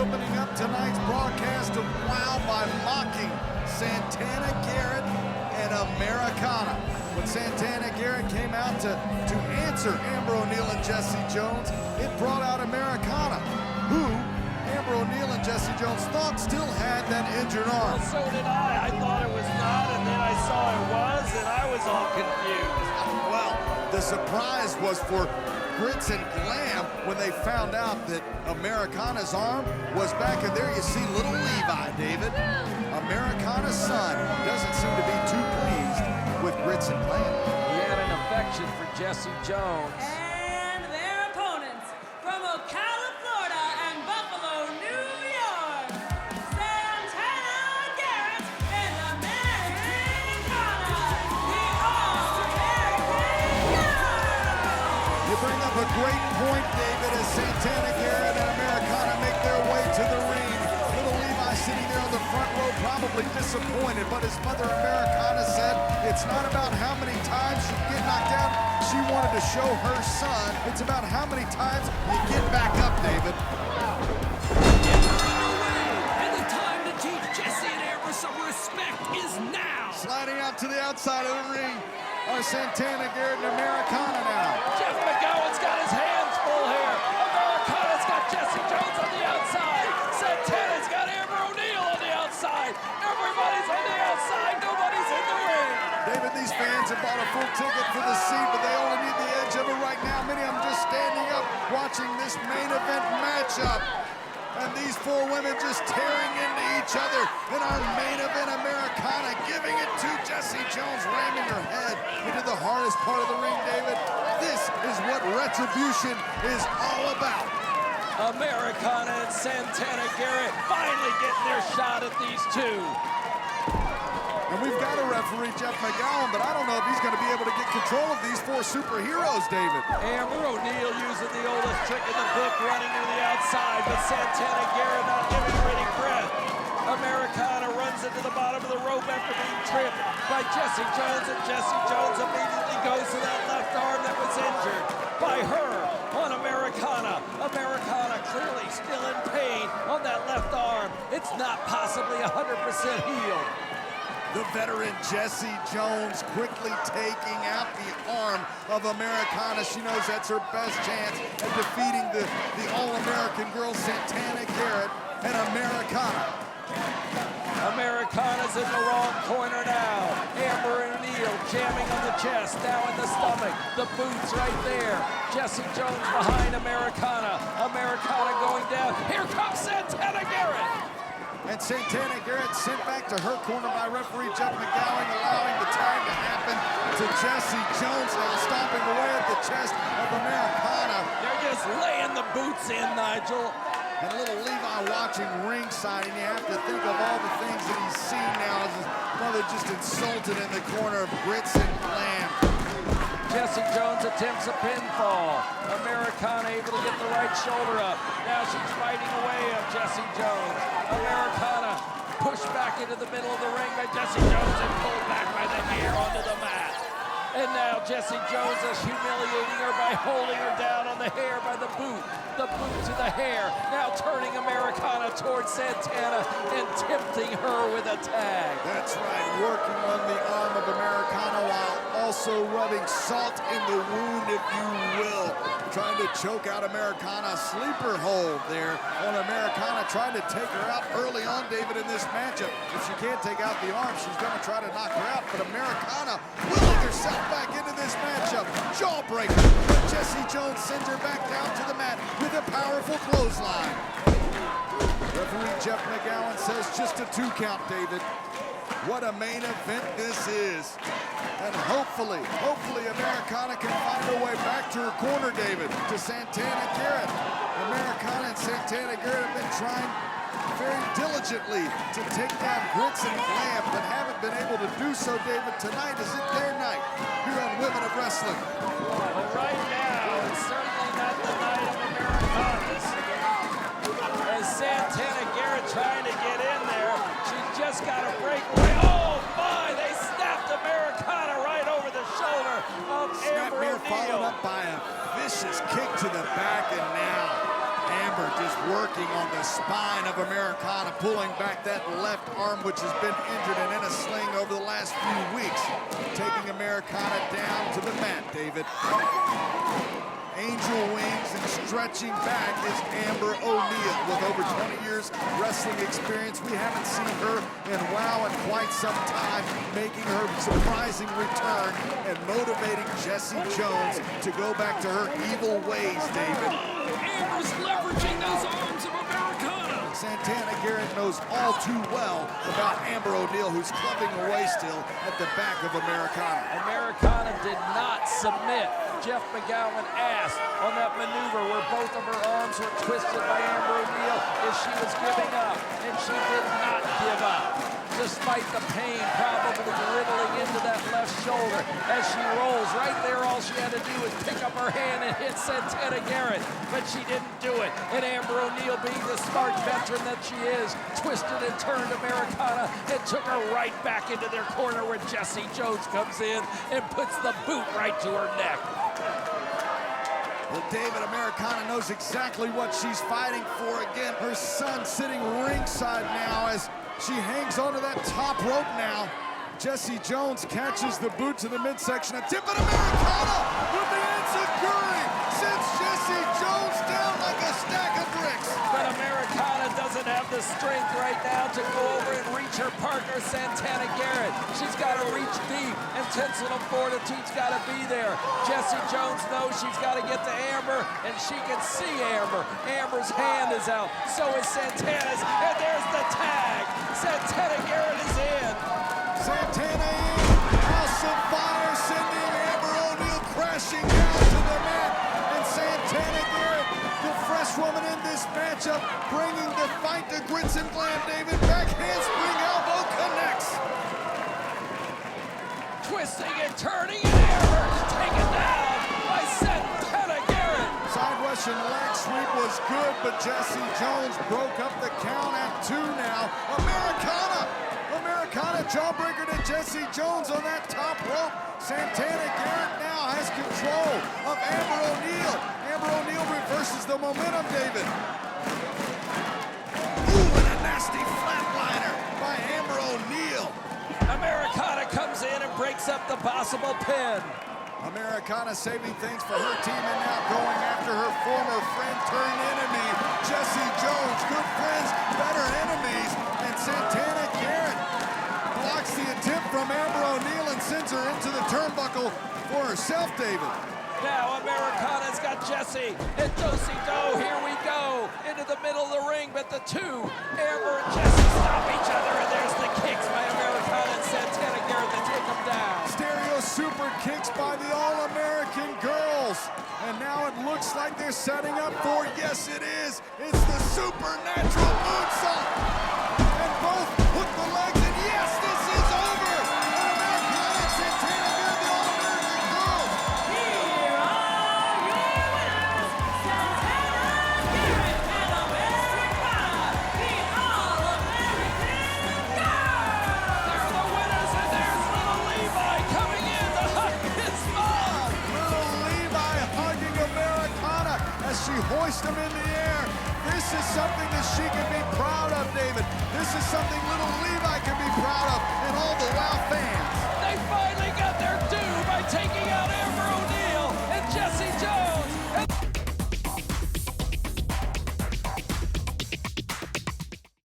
opening up tonight's broadcast of WOW by mocking Santana Garrett and Americana. When Santana Garrett came out to answer Amber O'Neal and Jessie Jones, it brought out Americana, who Amber O'Neal and Jessie Jones thought still had that injured arm. Well, so did I. I thought it was not, and then I saw it was, and I was all confused. Well, the surprise was for Grits and Glam when they found out that Americana's arm was back. And there you see little Levi, David. Americana's son doesn't seem to be too pleased with Grits and Glam. He had an affection for Jessie Jones. And their opponents from Ocala, Florida and Buffalo, New York, Santana Garrett and Americana, the All-American Girl. You bring up a great point, David, as Santana Garrett and Americana make their way to the ring. Little Levi sitting there on the front row, probably disappointed, but his mother Americana said it's not about how many times you get knocked down. She wanted to show her son it's about how many times you get back up, David. And the time to teach Jessie and Amber some respect is now. Sliding out to the outside of the ring are Santana Garrett and Americana now. Jeff McGowan's got his hands full here. Americana's got Jessie Jones on the outside. Santana's got Amber O'Neal on the outside. Everybody's on the outside. Nobody's in the ring. David, these fans have bought a full ticket for the seat, but they only need the edge of it right now. Many of them just standing up, watching this main event matchup. And these four women just tearing into each other. In our main event, Americana giving it to Jessie Jones, ramming her head into the hardest part of the ring, David. This is what retribution is all about. Americana and Santana Garrett finally getting their shot at these two. And we've got a referee, Jeff McGowan, but I don't know if he's going to be able to get control of these four superheroes, David. Amber O'Neal using the oldest trick in the book, running to the outside, but Santana Garrett not giving her any breath. Americana runs into the bottom of the rope after being tripped by Jessie Jones, and Jessie Jones immediately goes to that left arm that was injured by her on Americana. Americana clearly still in pain on that left arm. It's not possibly 100% healed. The veteran Jessie Jones quickly taking out the arm of Americana. She knows that's her best chance at defeating the All-American girl, Santana Garrett and Americana. Americana's in the wrong corner now. Amber O'Neal jamming on the chest, now in the stomach. The boots right there. Jessie Jones behind Americana. Americana going down. Here comes Santana Garrett. And Santana Garrett sent back to her corner by referee Jeff McGowan, allowing the tag to happen to Jessie Jones, now stomping away at the chest of Americana. They're just laying the boots in, Nigel. And little Levi watching ringside, and you have to think of all the things that he's seen now as his mother just insulted in the corner of Grits and Glam. Jessie Jones attempts a pinfall. Americana able to get the right shoulder up. Now she's fighting away of Jessie Jones. Americana pushed back into the middle of the ring by Jessie Jones and pulled back by the hair onto the mat. And now Jessie Jones is humiliating her by holding her down on the hair by the boot. The boot to the hair. Now turning Americana towards Santana and tempting her with a tag. That's right, working on the arm of Americana while also rubbing salt in the wound, if you will. Trying to choke out Americana. Sleeper hold there on Americana, trying to take her out early on, David, in this matchup. If she can't take out the arm, she's going to try to knock her out. But Americana willing herself back into this matchup. Jawbreaker. But Jessie Jones sends her back down to the mat with a powerful clothesline. Referee Jeff McGowan says just a 2 count, David. What a main event this is. And hopefully Americana can find her way back to her corner, David, to Santana Garrett. Americana and Santana Garrett have been trying very diligently to take down Grits and Glam, but haven't been able to do so, David. Tonight is it their night here on Women of Wrestling. Well, right now, it's certainly not the night of Americana's. As Santana Garrett trying to get in there, she's just got to break away. Oh my, they snapped Americana right over the shoulder of Amber O'Neal. Followed up by a vicious kick to the back, and now Amber just working on the spine of Americana, pulling back that left arm, which has been injured and in a sling over the last few weeks. Taking Americana down to the mat, David. Angel wings and stretching back is Amber O'Neal. With over 20 years wrestling experience, we haven't seen her in WOW in quite some time, making her surprising return and motivating Jessie Jones to go back to her evil ways, David. Amber's leveraging those arms of Americana. Santana Garrett knows all too well about Amber O'Neal, who's clubbing away still at the back of Americana. Americana did not submit. Jeff McGowan asked on that maneuver where both of her arms were twisted by Amber O'Neal if she was giving up, and she did not give up. Despite the pain probably riddling into that left shoulder as she rolls right there, all she had to do was pick up her hand and hit Santana Garrett, but she didn't do it. And Amber O'Neal, being the smart veteran that she is, twisted and turned Americana and took her right back into their corner where Jessie Jones comes in and puts the boot right to her neck. Well, David, Americana knows exactly what she's fighting for. Again, her son sitting ringside now as she hangs onto that top rope now. Jessie Jones catches the boot to the midsection. A tip, and Americana with the enziguri sends Jessie Jones down like a stack of bricks. But Americana doesn't have the strength right now to go over and reach her partner, Santana Garrett. She's got to reach deep, and Tinsel and Fortitude's got to be there. Jessie Jones knows she's got to get to Amber, and she can see Amber. Amber's hand is out, so is Santana's, and there's the tag. Santana Garrett is in. Santana in, House of Fire sending Amber O'Neal crashing down to the mat, and Santana Garrett, the fresh woman in this matchup, bringing the fight to Grits and Glam. David, back handspring elbow connects. Twisting and turning, and Amber is taken down by Santana Garrett. Side Russian leg sweep was good, but Jessie Jones broke up the count at 2 now. Americana jawbreaker to Jessie Jones on that top rope. Santana Garrett now has control of Amber O'Neal. Amber O'Neal reverses the momentum, David. Ooh, and a nasty flatliner by Amber O'Neal. Americana comes in and breaks up the possible pin. Americana saving things for her team and now going after her former friend turned enemy, Jessie Jones. Good friends, better enemies, and Santana Garrett blocks the attempt from Amber O'Neal and sends her into the turnbuckle for herself, David. Now Americana's got Jessie and do-si-do. Here we go into the middle of the ring, but the two, Amber and Jessie, stop each other, and there's the kicks by Americana and Santana Garrett to take them down. Stereo super kicks by the All-American girls. And now it looks like they're setting up for, yes it is, it's the supernatural moonsault. And both hook the legs, and yes, this is over. Americana and Santana Garrett, the All-American girls. Here are your winners, Santana Garrett and Americana, the All-American Girls. They're the winners, and there's little Levi coming in to hug his mom. Little Levi hugging Americana as she hoists him in the air. This is something that she can be proud of, David. This is something